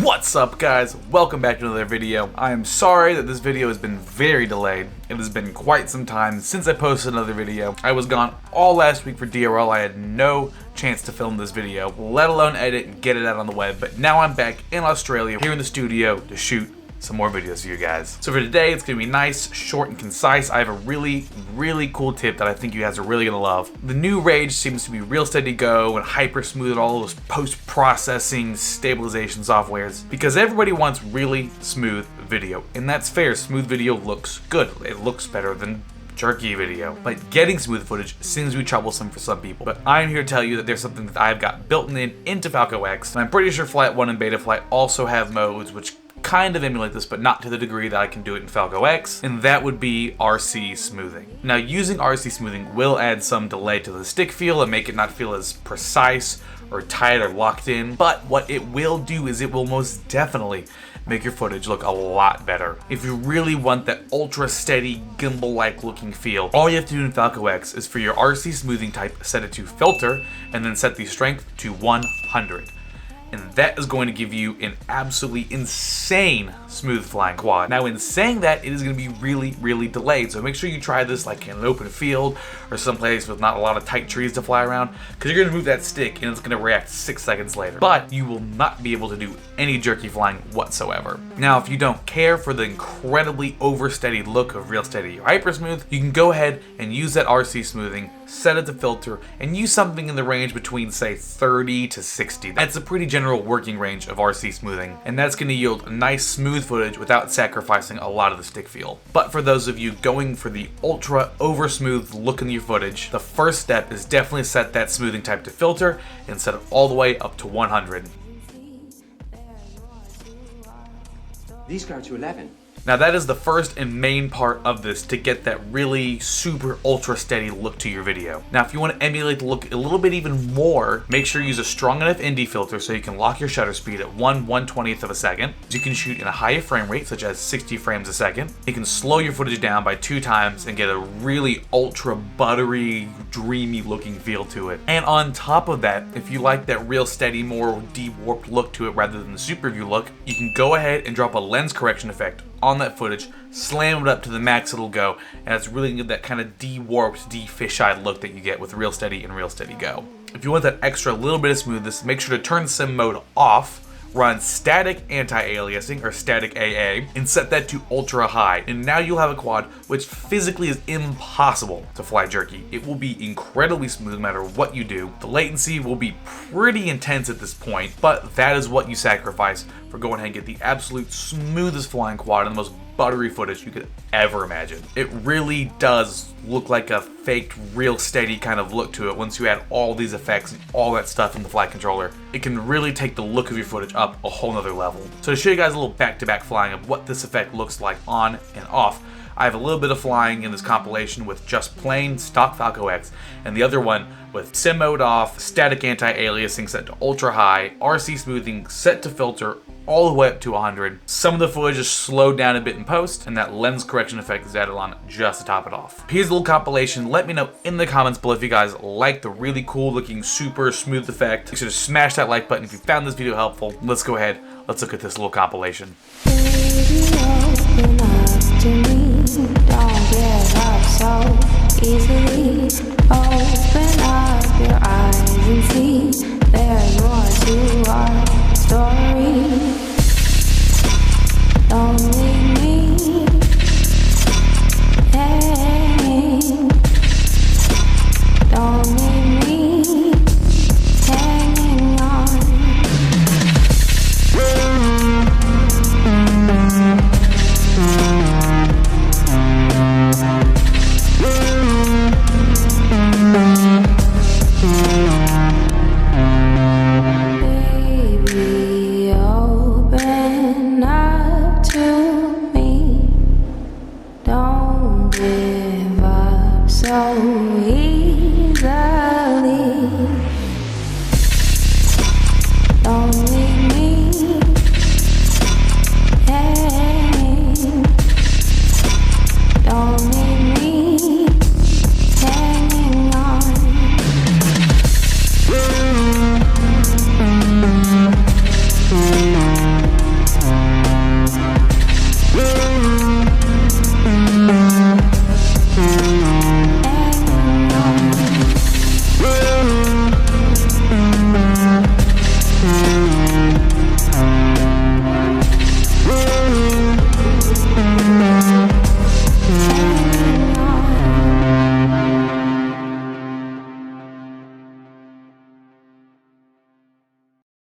What's up, guys? Welcome back to another video. I am sorry that this video has been very delayed. It has been quite some time since I posted another video. I was gone all last week for DRL. I had no chance to film this video, let alone edit and get it out on the web, but now I'm back in Australia, here in the studio to shoot some more videos for you guys. So for today, it's gonna be nice, short, and concise. I have a really cool tip that I think you guys are really gonna love. The new Rage seems to be real steady go and hyper smooth at all those post-processing stabilization softwares because everybody wants really smooth video, and that's fair. Smooth video looks good. It looks better than jerky video. But getting smooth footage seems to be troublesome for some people. But I'm here to tell you that there's something that I've got built into Falco X, and I'm pretty sure Flight 1 and Betaflight also have modes which kind of emulate this, but not to the degree that I can do it in Falco X, and that would be RC smoothing. Now, using RC smoothing will add some delay to the stick feel and make it not feel as precise or tight or locked in, but what it will do is it will most definitely make your footage look a lot better. If you really want that ultra steady gimbal-like looking feel, all you have to do in Falco X is for your RC smoothing type, set it to filter, and then set the strength to 100. And that is going to give you an absolutely insane smooth flying quad. Now, in saying that, it is going to be really delayed, so make sure you try this like in an open field or someplace with not a lot of tight trees to fly around, because you're going to move that stick and it's going to react 6 seconds later. But you will not be able to do any jerky flying whatsoever. Now, if you don't care for the incredibly oversteady look of Real Steady or Hyper Smooth, you can go ahead and use that RC smoothing, set it to filter, and use something in the range between, say, 30 to 60. That's a pretty general working range of RC smoothing, and that's going to yield nice smooth footage without sacrificing a lot of the stick feel. But for those of you going for the ultra over smooth look in your footage, the first step is definitely set that smoothing type to filter and set it all the way up to 100. These go to 11. Now that is the first and main part of this to get that really super ultra steady look to your video. Now if you want to emulate the look a little bit even more, make sure you use a strong enough ND filter so you can lock your shutter speed at 1/120th of a second. You can shoot in a higher frame rate such as 60 frames a second. You can slow your footage down by 2 times and get a really ultra buttery, dreamy looking feel to it. And on top of that, if you like that real steady, more de-warped look to it rather than the super view look, you can go ahead and drop a lens correction effect on that footage, slam it up to the max it'll go, and it's really gonna give that kind of de-warped, de-fisheye look that you get with Real Steady and Real Steady Go. If you want that extra little bit of smoothness, make sure to turn sim mode off, run static anti-aliasing or static AA, and set that to ultra high, and now you'll have a quad which physically is impossible to fly jerky. It will be incredibly smooth no matter what you do. The latency will be pretty intense at this point, but that is what you sacrifice for going ahead and get the absolute smoothest flying quad and the most buttery footage you could ever imagine. It really does look like a faked, real steady kind of look to it once you add all these effects and all that stuff in the flight controller. It can really take the look of your footage up a whole nother level. So to show you guys a little back-to-back flying of what this effect looks like on and off, I have a little bit of flying in this compilation with just plain stock Falco X, and the other one with sim mode off, static anti-aliasing set to ultra high, RC smoothing set to filter all the way up to 100. Some of the footage is slowed down a bit in post, and that lens correction effect is added on just to top it off. Here's a little compilation. Let me know in the comments below if you guys like the really cool looking super smooth effect. Make sure to smash that like button if you found this video helpful. Let's go ahead, let's look at this little compilation. Don't give up so easily. Open up your eyes and see there's more to our story.